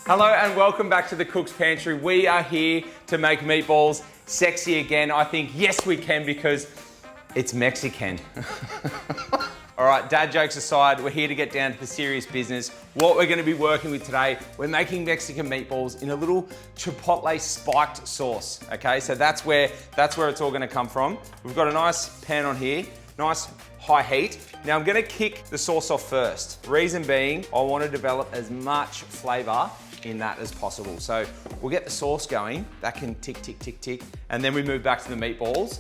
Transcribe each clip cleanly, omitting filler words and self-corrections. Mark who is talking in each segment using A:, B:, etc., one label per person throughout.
A: Hello and welcome back to the Cook's Pantry. We are here to make meatballs sexy again. I think, yes, we can because it's Mexican. All right, dad jokes aside, we're here to get down to the serious business. What we're gonna be working with today, we're making Mexican meatballs in a little Chipotle spiked sauce, okay? So that's where it's all gonna come from. We've got a nice pan on here, nice high heat. Now I'm gonna kick the sauce off first. Reason being, I wanna develop as much flavor in that as possible. So we'll get the sauce going, that can tick, tick, tick, tick, and then we move back to the meatballs.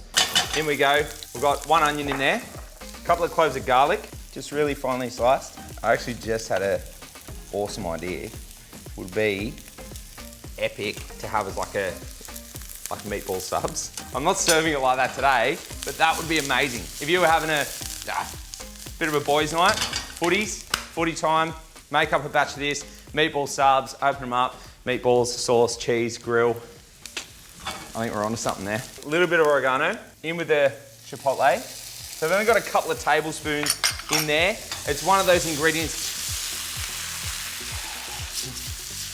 A: In we go, we've got 1 onion in there, a couple of cloves of garlic, just really finely sliced. I actually just had an awesome idea. Would be epic to have as like meatball subs. I'm not serving it like that today, but that would be amazing. If you were having a bit of a boys' night, footy time, make up a batch of this, meatball subs, open them up, meatballs, sauce, cheese, grill. I think we're onto something there. A little bit of oregano, in with the chipotle. So I've only got a couple of tablespoons in there. It's one of those ingredients.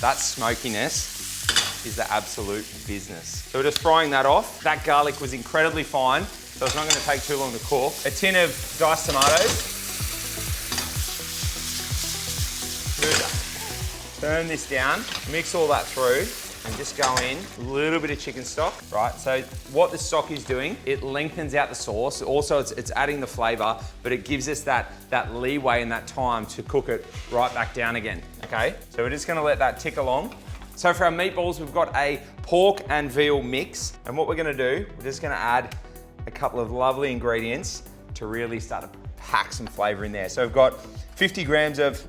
A: That smokiness is the absolute business. So we're just frying that off. That garlic was incredibly fine, so it's not gonna take too long to cook. A tin of diced tomatoes. Turn this down, mix all that through, and just go in a little bit of chicken stock, right? So what the stock is doing, it lengthens out the sauce. Also, it's adding the flavor, but it gives us that leeway and that time to cook it right back down again, okay? So we're just gonna let that tick along. So for our meatballs, we've got a pork and veal mix. And what we're gonna do, we're just gonna add a couple of lovely ingredients to really start to pack some flavor in there. So we've got 50 grams of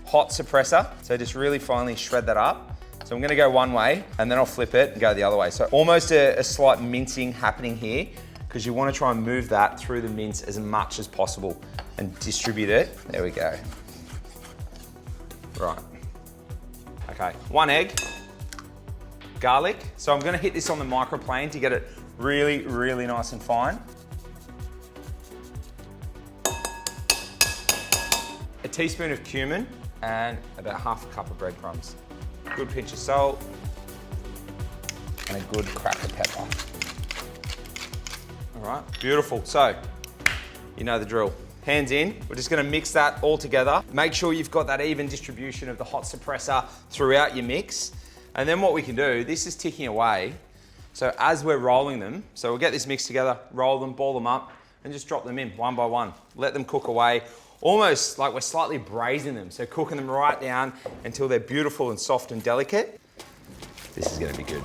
A: hot suppressor. So just really finely shred that up. So I'm gonna go one way and then I'll flip it and go the other way. So almost a slight mincing happening here because you wanna try and move that through the mince as much as possible and distribute it. There we go. Right. Okay, 1 egg, garlic. So I'm gonna hit this on the microplane to get it really, really nice and fine. A teaspoon of cumin and about half a cup of breadcrumbs. Good pinch of salt and a good crack of pepper. All right, beautiful. So, you know the drill. Hands in, we're just gonna mix that all together. Make sure you've got that even distribution of the hot suppressor throughout your mix. And then what we can do, this is ticking away. So as we're rolling them, so we'll get this mixed together, roll them, ball them up, and just drop them in one by one. Let them cook away, almost like we're slightly braising them. So cooking them right down until they're beautiful and soft and delicate. This is gonna be good.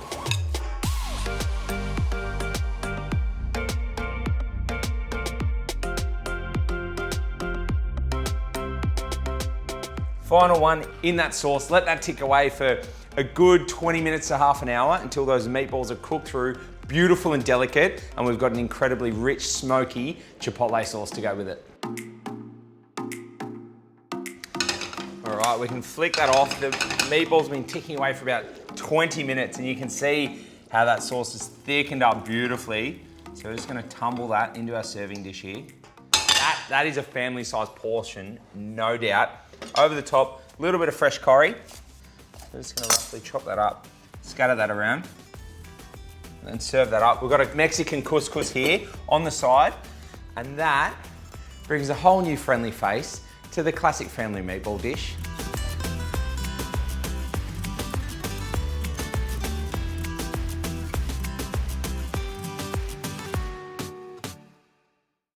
A: Final one in that sauce, let that tick away for a good 20 minutes to half an hour until those meatballs are cooked through, beautiful and delicate, and we've got an incredibly rich, smoky Chipotle sauce to go with it. All right, we can flick that off. The meatball's been ticking away for about 20 minutes and you can see how that sauce is thickened up beautifully. So we're just gonna tumble that into our serving dish here. That is a family-sized portion, no doubt. Over the top, a little bit of fresh curry. We're just gonna roughly chop that up, scatter that around, and then serve that up. We've got a Mexican couscous here on the side, and that brings a whole new friendly face to the classic family meatball dish.